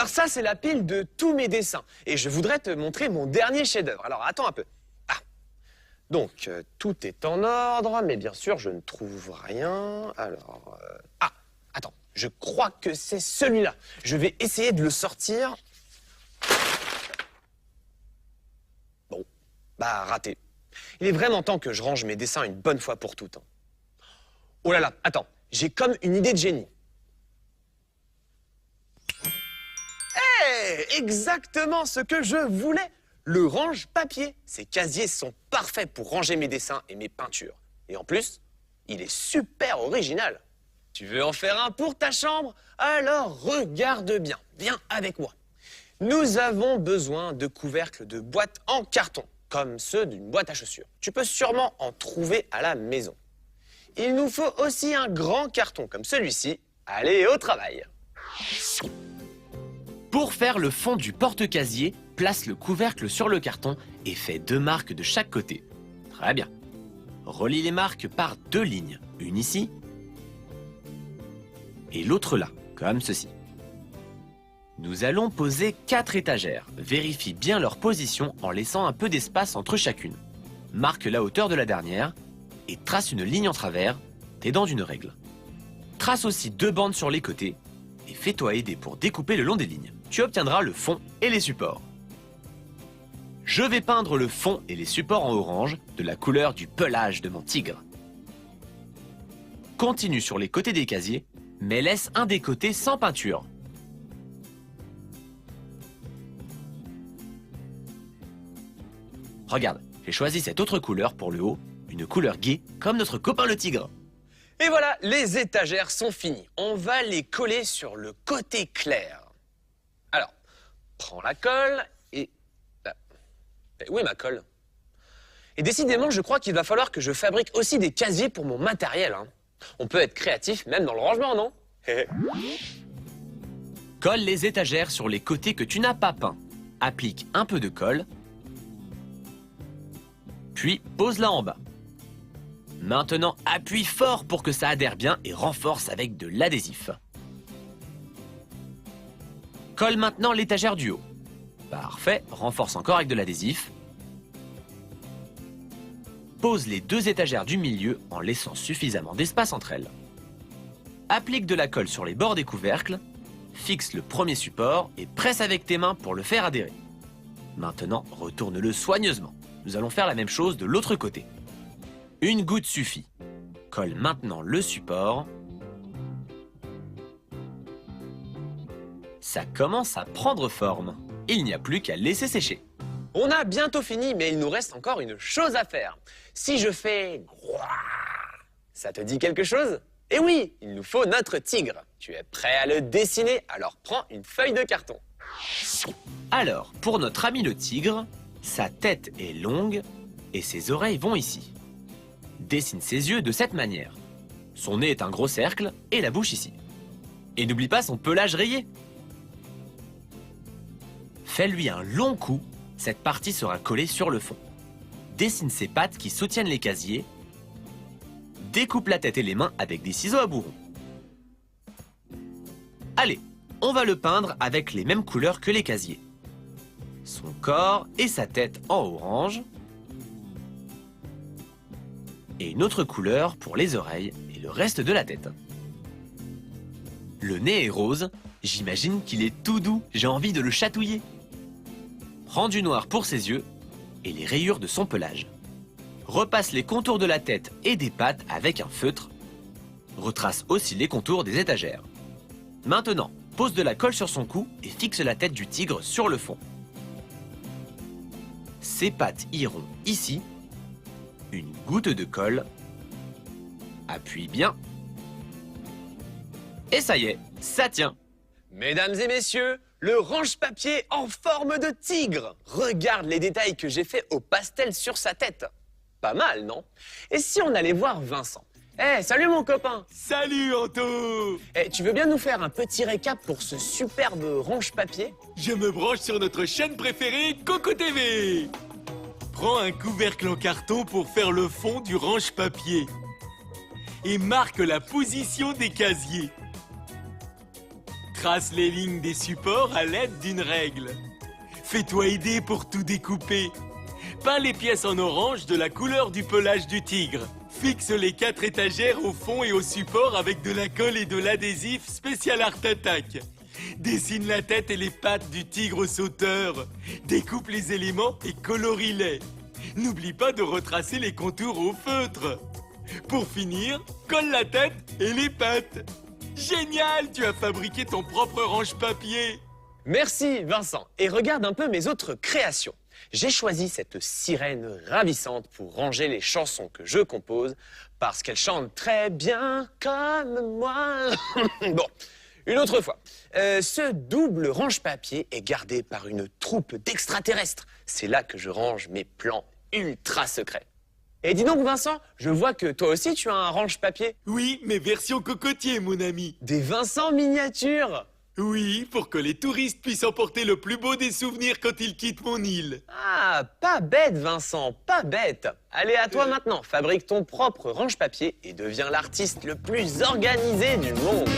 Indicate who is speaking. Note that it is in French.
Speaker 1: Alors ça, c'est la pile de tous mes dessins. Et je voudrais te montrer mon dernier chef-d'œuvre. Alors, attends un peu. Ah. Donc, tout est en ordre, mais bien sûr, je ne trouve rien. Alors, ah, attends, je crois que c'est celui-là. Je vais essayer de le sortir. Bon, bah, raté. Il est vraiment temps que je range mes dessins une bonne fois pour toutes. Oh là là, attends, j'ai comme une idée de génie. Exactement ce que je voulais. Le range-papier. Ces casiers sont parfaits pour ranger mes dessins et mes peintures. Et en plus, il est super original. Tu veux en faire un pour ta chambre? Alors regarde bien, viens avec moi. Nous avons besoin de couvercles de boîtes en carton, comme ceux d'une boîte à chaussures. Tu peux sûrement en trouver à la maison. Il nous faut aussi un grand carton comme celui-ci. Allez, au travail.
Speaker 2: Pour faire le fond du porte-casier, place le couvercle sur le carton et fais 2 marques de chaque côté. Très bien. Relie les marques par 2 lignes, une ici et l'autre là, comme ceci. Nous allons poser 4 étagères. Vérifie bien leur position en laissant un peu d'espace entre chacune. Marque la hauteur de la dernière et trace une ligne en travers, t'aidant d'une règle. Trace aussi 2 bandes sur les côtés et fais-toi aider pour découper le long des lignes. Tu obtiendras le fond et les supports. Je vais peindre le fond et les supports en orange de la couleur du pelage de mon tigre. Continue sur les côtés des casiers, mais laisse un des côtés sans peinture. Regarde, j'ai choisi cette autre couleur pour le haut, une couleur gaie comme notre copain le tigre.
Speaker 1: Et voilà, les étagères sont finies. On va les coller sur le côté clair. Alors, prends la colle et... Où est ma colle? Et décidément, je crois qu'il va falloir que je fabrique aussi des casiers pour mon matériel. On peut être créatif même dans le rangement, non?
Speaker 2: Colle les étagères sur les côtés que tu n'as pas peints. Applique un peu de colle, puis pose-la en bas. Maintenant, appuie fort pour que ça adhère bien et renforce avec de l'adhésif. Colle maintenant l'étagère du haut. Parfait, renforce encore avec de l'adhésif. Pose les 2 étagères du milieu en laissant suffisamment d'espace entre elles. Applique de la colle sur les bords des couvercles, fixe le premier support et presse avec tes mains pour le faire adhérer. Maintenant, retourne-le soigneusement. Nous allons faire la même chose de l'autre côté. Une goutte suffit. Colle maintenant le support. Ça commence à prendre forme. Il n'y a plus qu'à laisser sécher.
Speaker 1: On a bientôt fini, mais il nous reste encore une chose à faire. Si je fais... Ça te dit quelque chose? Eh oui, il nous faut notre tigre. Tu es prêt à le dessiner? Alors prends une feuille de carton.
Speaker 2: Alors, pour notre ami le tigre, sa tête est longue et ses oreilles vont ici. Dessine ses yeux de cette manière. Son nez est un gros cercle et la bouche ici. Et n'oublie pas son pelage rayé. Fais-lui un long coup, cette partie sera collée sur le fond. Dessine ses pattes qui soutiennent les casiers. Découpe la tête et les mains avec des ciseaux à bourron. Allez, on va le peindre avec les mêmes couleurs que les casiers. Son corps et sa tête en orange. Et une autre couleur pour les oreilles et le reste de la tête. Le nez est rose, j'imagine qu'il est tout doux, j'ai envie de le chatouiller. Prends du noir pour ses yeux et les rayures de son pelage. Repasse les contours de la tête et des pattes avec un feutre. Retrace aussi les contours des étagères. Maintenant, pose de la colle sur son cou et fixe la tête du tigre sur le fond. Ses pattes iront ici. Une goutte de colle. Appuie bien. Et ça y est, ça tient.
Speaker 1: Mesdames et messieurs, le range-papier en forme de tigre. Regarde les détails que j'ai faits au pastel sur sa tête. Pas mal, non? Et si on allait voir Vincent? Salut mon copain!
Speaker 3: Salut Anto!
Speaker 1: Tu veux bien nous faire un petit récap pour ce superbe range-papier?
Speaker 3: Je me branche sur notre chaîne préférée, Coco TV! Prends un couvercle en carton pour faire le fond du range-papier. Et marque la position des casiers. Trace les lignes des supports à l'aide d'une règle. Fais-toi aider pour tout découper. Peins les pièces en orange de la couleur du pelage du tigre. Fixe les 4 étagères au fond et au support avec de la colle et de l'adhésif spécial Art Attack. Dessine la tête et les pattes du tigre sauteur. Découpe les éléments et colorie-les. N'oublie pas de retracer les contours au feutre. Pour finir, colle la tête et les pattes. Génial, tu as fabriqué ton propre range-papier.
Speaker 1: Merci Vincent. Et regarde un peu mes autres créations. J'ai choisi cette sirène ravissante pour ranger les chansons que je compose parce qu'elle chante très bien comme moi. Bon, une autre fois. Ce double range-papier est gardé par une troupe d'extraterrestres. C'est là que je range mes plans ultra secrets. Et dis donc Vincent, je vois que toi aussi tu as un range-papier.
Speaker 3: Oui, mais version cocotier, mon ami.
Speaker 1: Des Vincent miniatures.
Speaker 3: Oui, pour que les touristes puissent emporter le plus beau des souvenirs quand ils quittent mon île.
Speaker 1: Ah, pas bête Vincent, pas bête. Allez, à toi maintenant, fabrique ton propre range-papier et deviens l'artiste le plus organisé du monde.